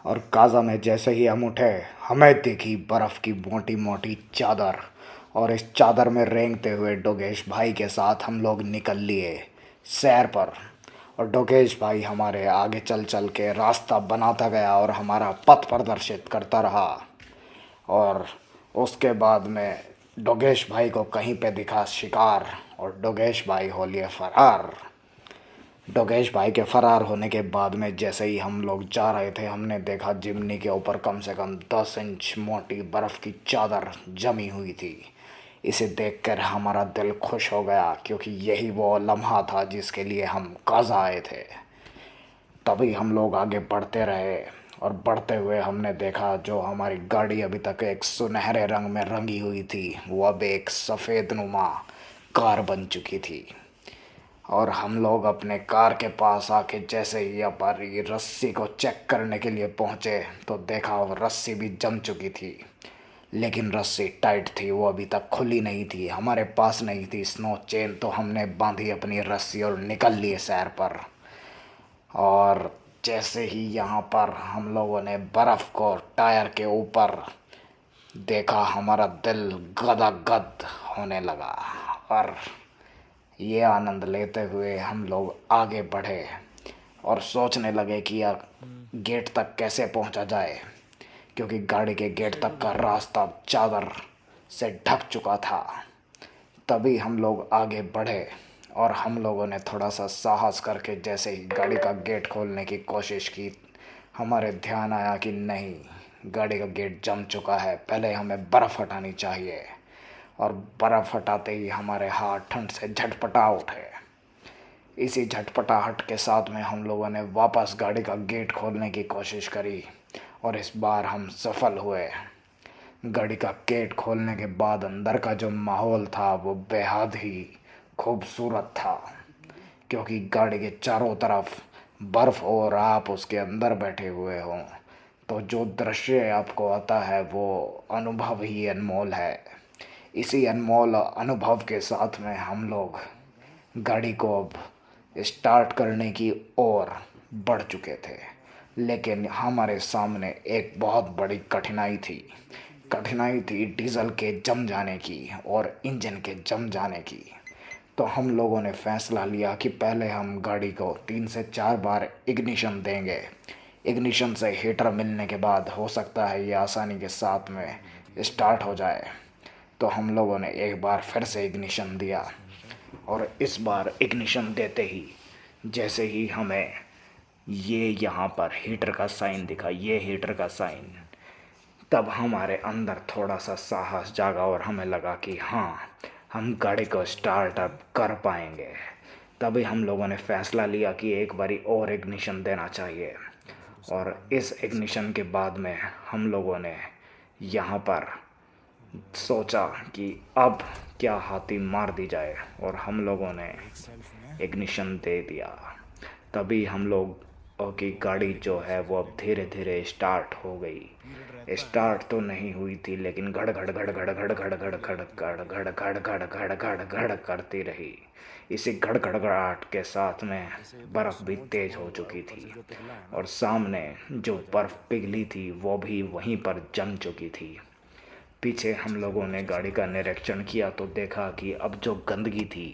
और काज़ा में जैसे ही हम उठे, हमें दिखी बर्फ़ की मोटी मोटी चादर। और इस चादर में रेंगते हुए डोगेश भाई के साथ हम लोग निकल लिए सैर पर। और डोगेश भाई हमारे आगे चल चल के रास्ता बनाता गया और हमारा पथ प्रदर्शित करता रहा। और उसके बाद में डोगेश भाई को कहीं पे दिखा शिकार और डोगेश भाई हो लिए फरार। डोगेश भाई के फरार होने के बाद में जैसे ही हम लोग जा रहे थे, हमने देखा चिमनी के ऊपर कम से कम 10 इंच मोटी बर्फ़ की चादर जमी हुई थी। इसे देखकर हमारा दिल खुश हो गया, क्योंकि यही वो लम्हा था जिसके लिए हम काज़ा आए थे। तभी हम लोग आगे बढ़ते रहे और बढ़ते हुए हमने देखा जो हमारी गाड़ी अभी तक एक सुनहरे रंग में रंगी हुई थी, वो अब एक सफ़ेद नुमा कार बन चुकी थी। और हम लोग अपने कार के पास आके जैसे ही हमारी रस्सी को चेक करने के लिए पहुँचे, तो देखा वो रस्सी भी जम चुकी थी। लेकिन रस्सी टाइट थी, वो अभी तक खुली नहीं थी। हमारे पास नहीं थी स्नो चेन, तो हमने बांधी अपनी रस्सी और निकल लिए सैर पर। और जैसे ही यहाँ पर हम लोगों ने बर्फ़ को टायर के ऊपर देखा, हमारा दिल गदगद होने लगा। और ये आनंद लेते हुए हम लोग आगे बढ़े और सोचने लगे कि यार गेट तक कैसे पहुंचा जाए, क्योंकि गाड़ी के गेट तक का रास्ता चादर से ढक चुका था। तभी हम लोग आगे बढ़े और हम लोगों ने थोड़ा सा साहस करके जैसे ही गाड़ी का गेट खोलने की कोशिश की, हमारे ध्यान आया कि नहीं, गाड़ी का गेट जम चुका है, पहले हमें बर्फ़ हटानी चाहिए। और बर्फ़ हटाते ही हमारे हाथ ठंड से झटपटा उठे। इसी झटपटाहट के साथ में हम लोगों ने वापस गाड़ी का गेट खोलने की कोशिश करी और इस बार हम सफल हुए। गाड़ी का गेट खोलने के बाद अंदर का जो माहौल था वो बेहद ही खूबसूरत था, क्योंकि गाड़ी के चारों तरफ बर्फ़ और आप उसके अंदर बैठे हुए हों, तो जो दृश्य आपको आता है वो अनुभव ही अनमोल है। इसी अनमोल अनुभव के साथ में हम लोग गाड़ी को अब स्टार्ट करने की ओर बढ़ चुके थे। लेकिन हमारे सामने एक बहुत बड़ी कठिनाई थी डीजल के जम जाने की और इंजन के जम जाने की। तो हम लोगों ने फैसला लिया कि पहले हम गाड़ी को 3 से 4 बार इग्निशन देंगे। इग्निशन से हीटर मिलने के बाद हो सकता है ये आसानी के साथ में स्टार्ट हो जाए। तो हम लोगों ने एक बार फिर से इग्निशन दिया और इस बार इग्निशन देते ही जैसे ही हमें ये यहाँ पर हीटर का साइन दिखा, ये हीटर का साइन, तब हमारे अंदर थोड़ा सा साहस जागा और हमें लगा कि हाँ, हम गाड़ी को स्टार्ट अब कर पाएंगे। तभी हम लोगों ने फ़ैसला लिया कि एक बारी और इग्निशन देना चाहिए। और इस इग्निशन के बाद में हम लोगों ने यहाँ पर सोचा कि अब क्या हाथी मार दी जाए, और हम लोगों ने इग्निशन दे दिया। तभी हम लोग की गाड़ी जो है वो अब धीरे धीरे स्टार्ट हो गई। स्टार्ट तो नहीं हुई थी, लेकिन घड़ घड़ घड़ घड़ घड़ घड़ घड़ घड़ घड़ घड़ घड़ घड़ घड़ घड़ घड़ करती रही। इसी घड़घड़ाहट के साथ में बर्फ़ भी तेज हो चुकी थी और सामने जो बर्फ़ पिघली थी वो भी वहीं पर जम चुकी थी। पीछे हम लोगों ने गाड़ी का निरीक्षण किया तो देखा कि अब जो गंदगी थी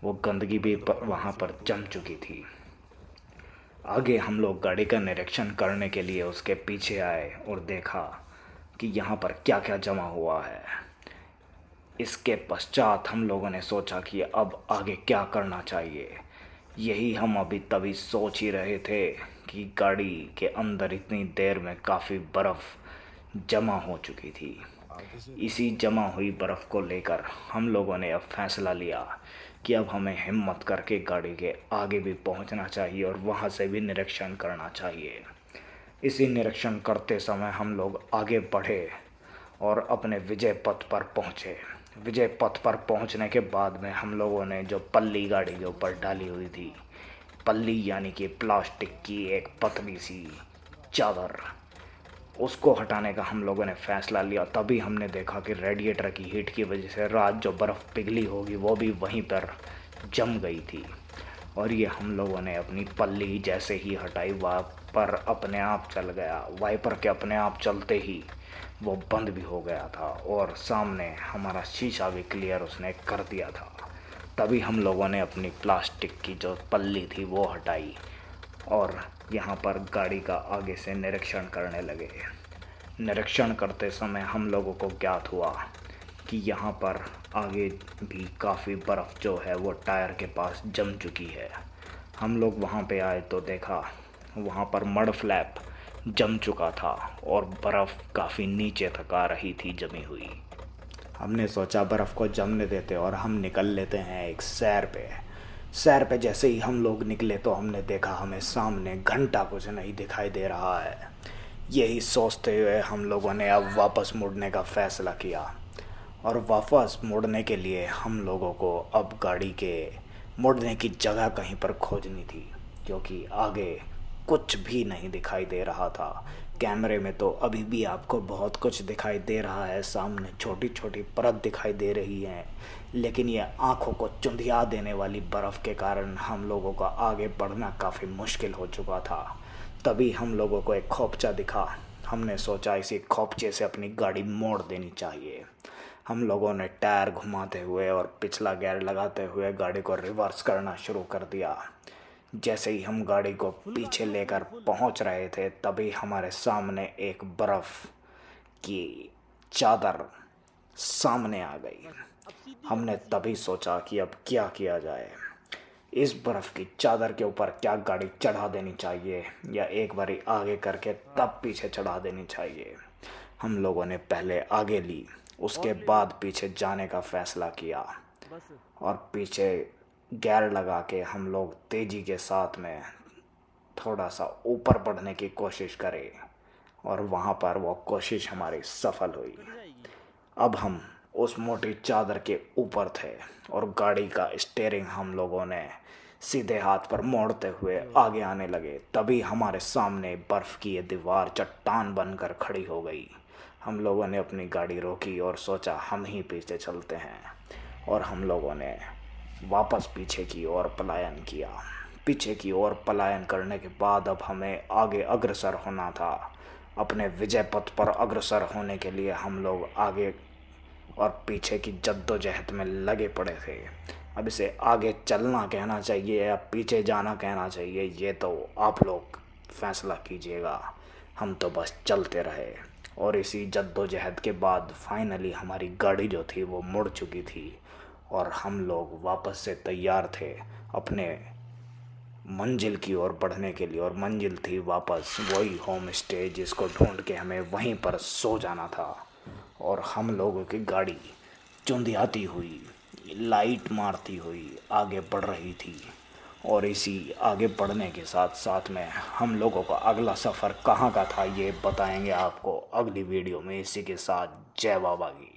वो गंदगी भी वहाँ पर जम चुकी थी। आगे हम लोग गाड़ी का निरीक्षण करने के लिए उसके पीछे आए और देखा कि यहाँ पर क्या क्या जमा हुआ है। इसके पश्चात हम लोगों ने सोचा कि अब आगे क्या करना चाहिए। यही हम अभी तभी सोच ही रहे थे कि गाड़ी के अंदर इतनी देर में काफ़ी बर्फ़ जमा हो चुकी थी। इसी जमा हुई बर्फ़ को लेकर हम लोगों ने अब फैसला लिया कि अब हमें हिम्मत करके गाड़ी के आगे भी पहुंचना चाहिए और वहां से भी निरीक्षण करना चाहिए। इसी निरीक्षण करते समय हम लोग आगे बढ़े और अपने विजय पथ पर पहुंचे। विजय पथ पर पहुंचने के बाद में हम लोगों ने जो पल्ली गाड़ी के ऊपर डाली हुई थी, पल्ली यानी कि प्लास्टिक की एक पतली सी चादर, उसको हटाने का हम लोगों ने फ़ैसला लिया। तभी हमने देखा कि रेडिएटर की हीट की वजह से रात जो बर्फ़ पिघली होगी वो भी वहीं पर जम गई थी। और ये हम लोगों ने अपनी पल्ली जैसे ही हटाई, वह पर अपने आप चल गया। वाइपर के अपने आप चलते ही वो बंद भी हो गया था और सामने हमारा शीशा भी क्लियर उसने कर दिया था। तभी हम लोगों ने अपनी प्लास्टिक की जो पल्ली थी वो हटाई और यहाँ पर गाड़ी का आगे से निरीक्षण करने लगे। निरीक्षण करते समय हम लोगों को ज्ञात हुआ कि यहाँ पर आगे भी काफ़ी बर्फ़ जो है वो टायर के पास जम चुकी है। हम लोग वहाँ पे आए तो देखा वहाँ पर मड फ्लैप जम चुका था और बर्फ़ काफ़ी नीचे तक आ रही थी जमी हुई। हमने सोचा बर्फ़ को जमने देते और हम निकल लेते हैं एक सैर पे। सैर पे जैसे ही हम लोग निकले तो हमने देखा हमें सामने घंटा कुछ नहीं दिखाई दे रहा है। यही सोचते हुए हम लोगों ने अब वापस मुड़ने का फ़ैसला किया और वापस मुड़ने के लिए हम लोगों को अब गाड़ी के मुड़ने की जगह कहीं पर खोजनी थी, क्योंकि आगे कुछ भी नहीं दिखाई दे रहा था। कैमरे में तो अभी भी आपको बहुत कुछ दिखाई दे रहा है, सामने छोटी छोटी परत दिखाई दे रही है, लेकिन ये आँखों को चुंधिया देने वाली बर्फ़ के कारण हम लोगों का आगे बढ़ना काफ़ी मुश्किल हो चुका था। तभी हम लोगों को एक खोपचा दिखा। हमने सोचा इसी खोपचे से अपनी गाड़ी मोड़ देनी चाहिए। हम लोगों ने टायर घुमाते हुए और पिछला गियर लगाते हुए गाड़ी को रिवर्स करना शुरू कर दिया। जैसे ही हम गाड़ी को पीछे लेकर पहुंच रहे थे तभी हमारे सामने एक बर्फ़ की चादर सामने आ गई। हमने तभी सोचा कि अब क्या किया जाए। इस बर्फ़ की चादर के ऊपर क्या गाड़ी चढ़ा देनी चाहिए या एक बारी आगे करके तब पीछे चढ़ा देनी चाहिए। हम लोगों ने पहले आगे ली, उसके बाद पीछे जाने का फ़ैसला किया और पीछे गियर लगा के हम लोग तेज़ी के साथ में थोड़ा सा ऊपर बढ़ने की कोशिश करें और वहाँ पर वो कोशिश हमारी सफल हुई। अब हम उस मोटी चादर के ऊपर थे और गाड़ी का स्टीयरिंग हम लोगों ने सीधे हाथ पर मोड़ते हुए आगे आने लगे। तभी हमारे सामने बर्फ़ की ये दीवार चट्टान बनकर खड़ी हो गई। हम लोगों ने अपनी गाड़ी रोकी और सोचा हम ही पीछे चलते हैं और हम लोगों ने वापस पीछे की ओर पलायन किया। पीछे की ओर पलायन करने के बाद अब हमें आगे अग्रसर होना था। अपने विजय पथ पर अग्रसर होने के लिए हम लोग आगे और पीछे की जद्दोजहद में लगे पड़े थे। अब इसे आगे चलना कहना चाहिए या पीछे जाना कहना चाहिए, ये तो आप लोग फैसला कीजिएगा। हम तो बस चलते रहे और इसी जद्दोजहद के बाद फाइनली हमारी गाड़ी जो थी वो मुड़ चुकी थी और हम लोग वापस से तैयार थे अपने मंजिल की ओर बढ़ने के लिए। और मंजिल थी वापस वही होम स्टे जिसको ढूंढ के हमें वहीं पर सो जाना था। और हम लोगों की गाड़ी चुंधियाती हुई, लाइट मारती हुई आगे बढ़ रही थी और इसी आगे बढ़ने के साथ साथ में हम लोगों का अगला सफ़र कहाँ का था ये बताएंगे आपको अगली वीडियो में। इसी के साथ जय बाबा की।